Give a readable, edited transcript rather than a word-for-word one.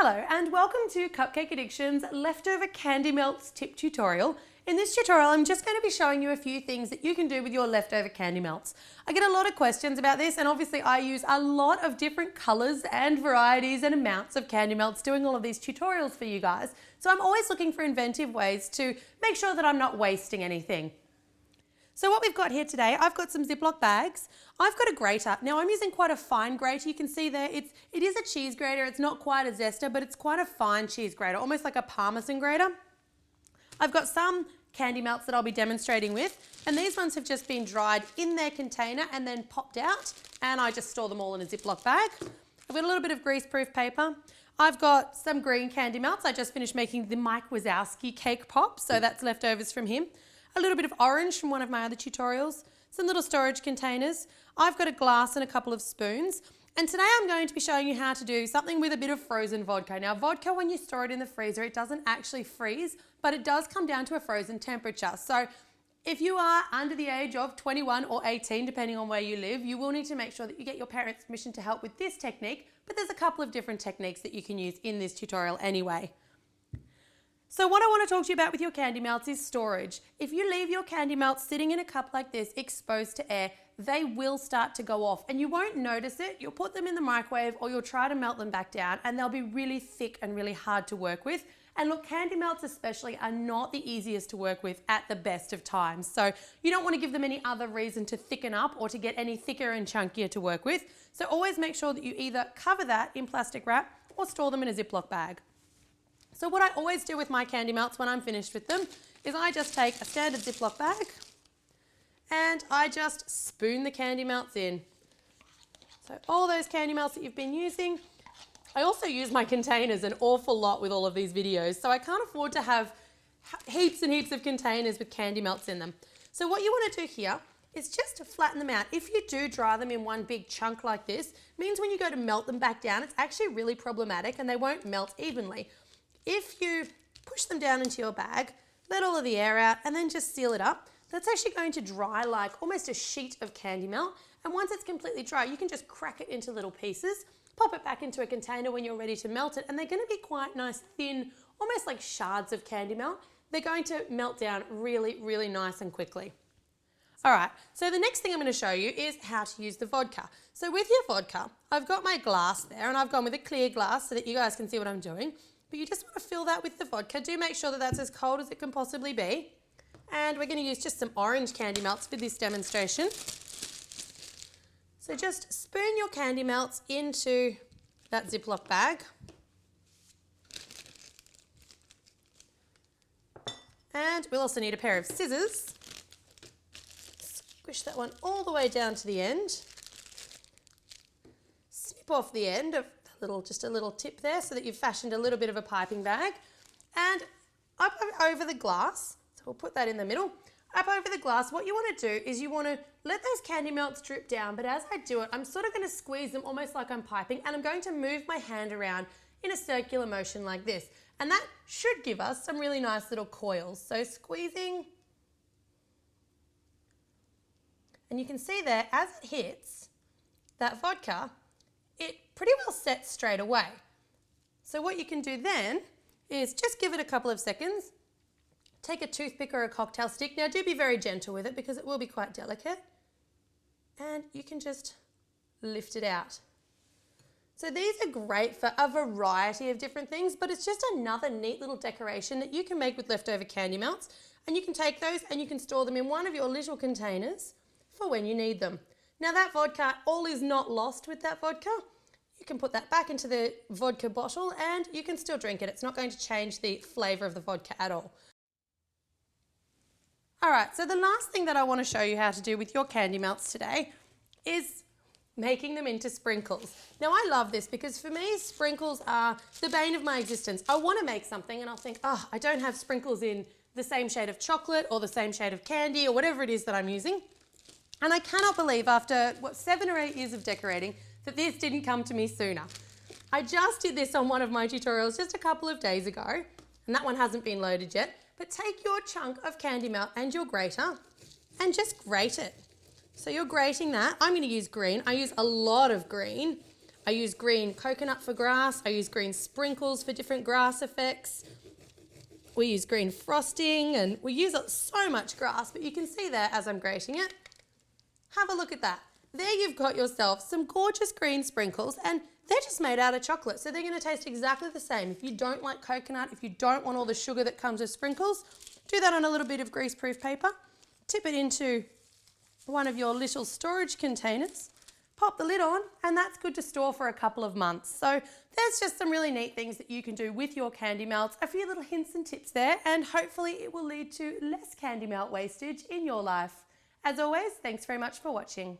Hello and welcome to Cupcake Addiction's leftover candy melts tip tutorial. In this tutorial, I'm just going to be showing you a few things that you can do with your leftover candy melts. I get a lot of questions about this, and obviously I use a lot of different colors and varieties and amounts of candy melts doing all of these tutorials for you guys. So I'm always looking for inventive ways to make sure that I'm not wasting anything. So what we've got here today, I've got some Ziploc bags. I've got a grater. Now I'm using quite a fine grater. You can see there, it is a cheese grater. It's not quite a zester, but it's quite a fine cheese grater, almost like a Parmesan grater. I've got some candy melts that I'll be demonstrating with, and these ones have just been dried in their container and then popped out, and I just store them all in a Ziploc bag. I've got a little bit of greaseproof paper. I've got some green candy melts. I just finished making the Mike Wazowski cake pop, so that's leftovers from him. A little bit of orange from one of my other tutorials, some little storage containers. I've got a glass and a couple of spoons. And today I'm going to be showing you how to do something with a bit of frozen vodka. Now vodka, when you store it in the freezer, it doesn't actually freeze, but it does come down to a frozen temperature. So if you are under the age of 21 or 18, depending on where you live, you will need to make sure that you get your parents' permission to help with this technique, but there's a couple of different techniques that you can use in this tutorial anyway. So what I want to talk to you about with your candy melts is storage. If you leave your candy melts sitting in a cup like this, exposed to air, they will start to go off and you won't notice it. You'll put them in the microwave or you'll try to melt them back down and they'll be really thick and really hard to work with. And look, candy melts especially are not the easiest to work with at the best of times. So you don't want to give them any other reason to thicken up or to get any thicker and chunkier to work with. So always make sure that you either cover that in plastic wrap or store them in a Ziploc bag. So what I always do with my candy melts when I'm finished with them is I just take a standard Ziploc bag and I just spoon the candy melts in. So all those candy melts that you've been using. I also use my containers an awful lot with all of these videos, so I can't afford to have heaps and heaps of containers with candy melts in them. So what you want to do here is just to flatten them out. If you do dry them in one big chunk like this, it means when you go to melt them back down, it's actually really problematic and they won't melt evenly. If you push them down into your bag, let all of the air out and then just seal it up, that's actually going to dry like almost a sheet of candy melt. And once it's completely dry, you can just crack it into little pieces, pop it back into a container when you're ready to melt it, and they're going to be quite nice, thin, almost like shards of candy melt. They're going to melt down really, really nice and quickly. All right, so the next thing I'm going to show you is how to use the vodka. So with your vodka, I've got my glass there and I've gone with a clear glass so that you guys can see what I'm doing. But you just want to fill that with the vodka. Do make sure that that's as cold as it can possibly be. And we're going to use just some orange candy melts for this demonstration. So just spoon your candy melts into that Ziploc bag. And we'll also need a pair of scissors. Squish that one all the way down to the end. Snip off the end of just a little tip there so that you've fashioned a little bit of a piping bag. And up over the glass, so we'll put that in the middle. Up over the glass, what you want to do is you want to let those candy melts drip down, but as I do it, I'm sort of going to squeeze them almost like I'm piping, and I'm going to move my hand around in a circular motion like this. And that should give us some really nice little coils. So squeezing. And you can see there, as it hits that vodka, it pretty well sets straight away. So what you can do then is just give it a couple of seconds. Take a toothpick or a cocktail stick. Now do be very gentle with it because it will be quite delicate. And you can just lift it out. So these are great for a variety of different things, but it's just another neat little decoration that you can make with leftover candy melts. And you can take those and you can store them in one of your little containers for when you need them. Now that vodka, all is not lost with that vodka. You can put that back into the vodka bottle and you can still drink it. It's not going to change the flavour of the vodka at all. All right, so the last thing that I want to show you how to do with your candy melts today is making them into sprinkles. Now I love this because for me, sprinkles are the bane of my existence. I want to make something and I'll think, oh, I don't have sprinkles in the same shade of chocolate or the same shade of candy or whatever it is that I'm using. And I cannot believe after, 7 or 8 years of decorating that this didn't come to me sooner. I just did this on one of my tutorials just a couple of days ago, and that one hasn't been loaded yet. But take your chunk of candy melt and your grater and just grate it. So you're grating that. I'm going to use green. I use a lot of green. I use green coconut for grass. I use green sprinkles for different grass effects. We use green frosting and we use so much grass, but you can see there as I'm grating it. Have a look at that. There you've got yourself some gorgeous green sprinkles and they're just made out of chocolate. So they're going to taste exactly the same. If you don't like coconut, if you don't want all the sugar that comes with sprinkles, do that on a little bit of greaseproof paper. Tip it into one of your little storage containers. Pop the lid on and that's good to store for a couple of months. So there's just some really neat things that you can do with your candy melts. A few little hints and tips there and hopefully it will lead to less candy melt wastage in your life. As always, thanks very much for watching.